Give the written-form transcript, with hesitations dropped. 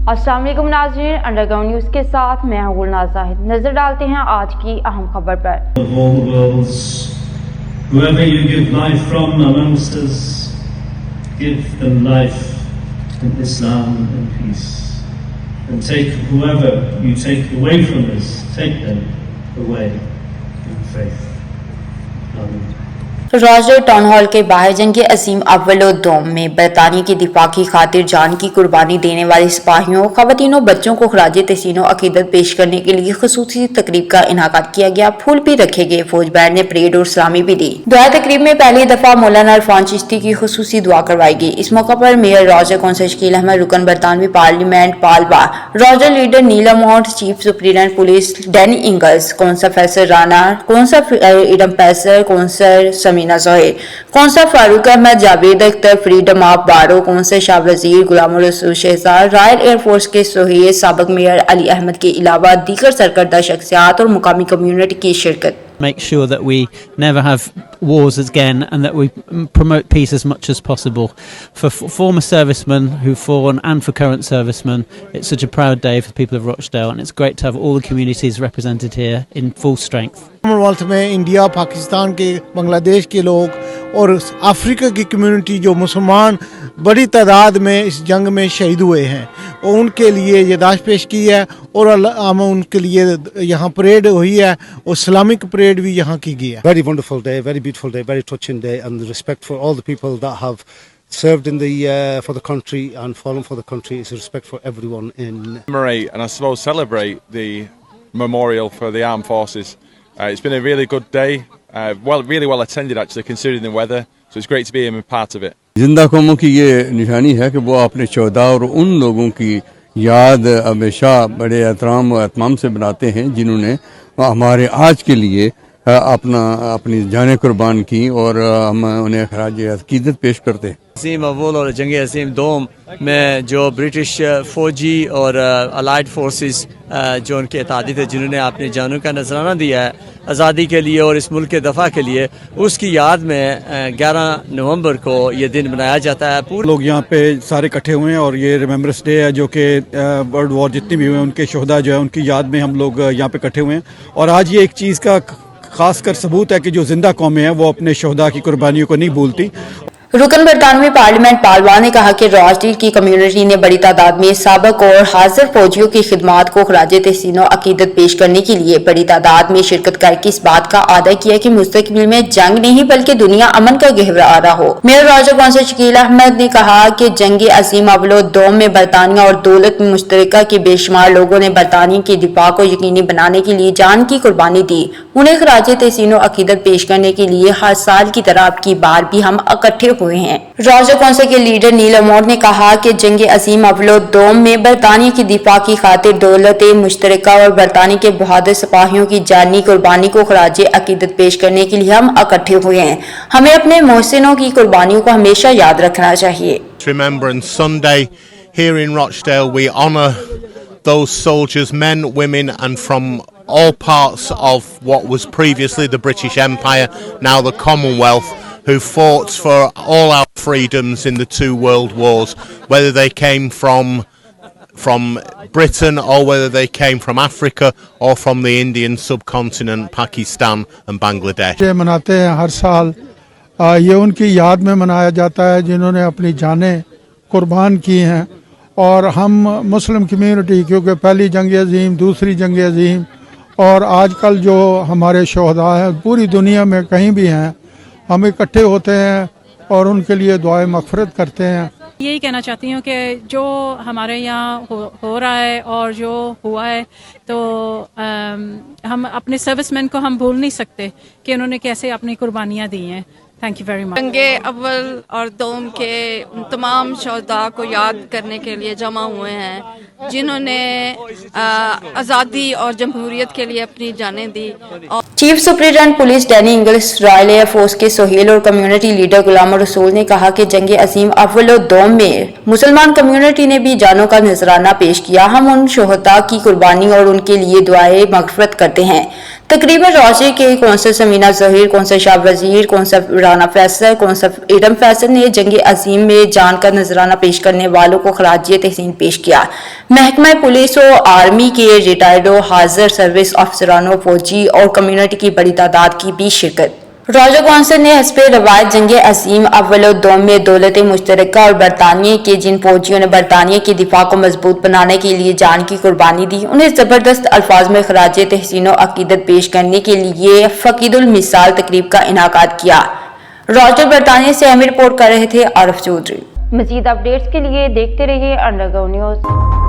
अस्सलाम वालेकुम नाज़रीन, अंडरग्राउंड न्यूज़ के साथ मैं हूं गुलनाज़ ज़ाहिद। नजर डालते हैं आज की अहम खबर पर। Whoever you give life from amongst us, give them life in Islam and peace, and take whoever you take away from us, take them away in faith. Amen. Roger town hall के बाहर जंग अजीम अव्वल और दोम में बरतानिया की दिफा की खातिर जान की कुर्बानी देने वाले सिपाहियों, खवातीन और बच्चों को खराज तहसीन और अकीदत पेश करने के लिए खसूसी तकरीब का इनाकात किया गया। फूल भी रखे गए। फौज बैंड ने परेड और सलामी भी दी। दुआ तकरीब में पहली दफा मौलाना इरफान चिश्ती की खसूसी दुआ करवाई गई। इस मौका पर mayor Roger council Shakeel Ahmed, रुकन बरतानवी पार्लियामेंट पालवा, रॉजर लीडर नीला मोहट, chief superintendent police Danny Ingles, council Faisal Rana, council इडम पैसर, council Samina Zohair, council Farooq Ahmed, Javed Akhtar, freedom of borough, council Shah Wazir, Ghulam रसूल शहजाद, रॉयल एयरफोर्स के सोहेल, साबिक मेयर अली अहमद के अलावा दीगर सरकर्दा शख्सियात और मुकामी कम्युनिटी की शिरकत। Make sure that we never have wars again and that we promote peace as much as possible. For former servicemen who've fallen and for current servicemen, it's such a proud day for the people of Rochdale, and it's great to have all the communities represented here in full strength. Commonwealth में India, Pakistan के, बांग्लादेश के लोग और Africa की community जो मुसलमान बड़ी तादाद में इस जंग में शहीद हुए हैं, और उनके लिए याददाश्त पेश की है और हम उनके लिए यहाँ परेड हुई है और इस्लामिक परेड भी यहाँ की गई है। Very wonderful day, very beautiful day, very touching day, and the respect for all the people that have served in the for the country and fallen for the country is a respect for everyone in. Commemorate and I suppose celebrate the memorial for the armed forces. It's been a really good day, really well attended actually considering the weather, so it's great to be a part of it. जिंदा कौमों की ये निशानी है कि वो अपने शोहदा और उन लोगों की याद हमेशा बड़े एहतराम और एहतमाम से बनाते हैं जिन्होंने हमारे आज के लिए अपनी जानें कुर्बान की, और हम उन्हें खराज अकीदत पेश करते हैं। अजीम अव्वल और जंग अजीम दोम में जो ब्रिटिश फ़ौजी और अलाइड फोर्सेस जो उनके इत्तेहादी थे जिन्होंने अपनी जानों का नजराना दिया है आज़ादी के लिए और इस मुल्क के दफ़ा के लिए, उसकी याद में 11 नवंबर को ये दिन मनाया जाता है। पूरे लोग यहाँ पे सारे इकट्ठे हुए हैं और ये रिमेम्बरेंस डे है जो कि वर्ल्ड वॉर जितनी भी हुए हैं उनके शोहदा जो है उनकी याद में हम लोग यहाँ पे इकट्ठे हुए हैं। और आज ये एक चीज़ का खासकर सबूत है कि जो जिंदा कौमें हैं वो अपने शोहदा की कुर्बानियों को नहीं भूलती। रुकन बरतानवी पार्लियामेंट पालवा ने कहा कि रॉजडील की कम्युनिटी ने बड़ी तादाद में साबिक और हाजिर फौजियों की खिदमात को खराज तहसीन और अकीदत पेश करने के लिए बड़ी तादाद में शिरकत करके इस बात का आदा किया कि मुस्तकबिल में जंग नहीं बल्कि दुनिया अमन का गहवारा हो। Mayor Roger council Shakeel Ahmed ने कहा कि जंग अजीम अव्वल दोम में बरतानिया और दौलत मुश्तरका के बेशुमार लोगों ने बरतानिया की दिफा को यकीनी बनाने के लिए जान की कुर्बानी दी। उन्हें खराज तहसीन और अकीदत पेश करने के लिए हर साल की तरह अब की बार भी हम इकट्ठे हुए हैं। रॉजर कौंसल के लीडर नीला मोहट ने कहा कि जंग अजीम अव्वल दोम में बरतानिया की दिफा की खातिर दौलत मुश्तरका और बरतानिया के बहादुर सिपाहियों की जानी कुर्बानी को खराज अकीदत पेश करने के लिए हम इकट्ठे हुए हैं। हमें अपने मोहसिनों की कुर्बानियों को हमेशा याद रखना चाहिए। Remembrance Sunday here in Rochdale, we honour those soldiers, men, women, and from all parts of what was previously the British Empire, now the Commonwealth, who fought for all our freedoms in the 2 world wars, whether they came from Britain or whether they came from Africa or from the Indian subcontinent, Pakistan and Bangladesh. ये मनाते हैं हर साल, ये उनकी याद में मनाया जाता है जिन्होंने अपनी जानें कुर्बान की हैं। और हम मुस्लिम कम्युनिटी, क्योंकि पहली जंग अजीम, दूसरी जंग अजीम और आजकल जो हमारे शोहदा हैं पूरी दुनिया में कहीं भी हैं, हम इकट्ठे होते हैं और उनके लिए दुआएं मग़फ़िरत करते हैं। यही कहना चाहती हूँ कि जो हमारे यहाँ हो रहा है और जो हुआ है, तो हम अपने सर्विसमैन को हम भूल नहीं सकते कि उन्होंने कैसे अपनी कुर्बानियाँ दी हैं। Thank you very much. जंगे अव्वल और दोम के उन तमाम शोहदा को याद करने के लिए जमा हुए हैं जिन्होंने आज़ादी और जमहूरियत के लिए अपनी जानें दी। Chief superintendent police Danny Ingles, royal air force के सोहेल और कम्युनिटी लीडर गुलाम रसूल ने कहा कि जंग अजीम अव्वल और दोम में मुसलमान कम्युनिटी ने भी जानों का नजराना पेश किया। हम उन शोहदा की कुर्बानी और उनके लिए दुआएं मग़फ़िरत करते हैं तकरीब में रोजरी के कौंसल समीना जहीर, कौंसल शाह वजीर, कौंसल राना फैसल, कौंसल इरम फैसल ने जंग अजीम में जान का नजराना पेश करने वालों को खराज तहसीन पेश किया। महकमा पुलिस और आर्मी के रिटायर्ड हाजिर सर्विस अफसरानों, फौजी और कम्युनिटी की बड़ी तादाद की भी शिरकत। रोजा कौंसिल ने हस्बे रवायत जंग अजीम अव्वल और दोम में दौलत मुश्तरका और बरतानिया के जिन फौजियों ने बरतानिया की दिफा को मजबूत बनाने के लिए जान की कुर्बानी दी, उन्हें जबरदस्त अल्फाज में खराज तहसीन और अकीदत पेश करने के लिए फकीदुल मिसाल तकरीब का इनाकाद किया। रोजा बरतानिया से अहम रिपोर्ट कर रहे थे आरफ चौधरी। मजीद अपडेट्स के लिए देखते रहिए अंडरग्राउंड न्यूज।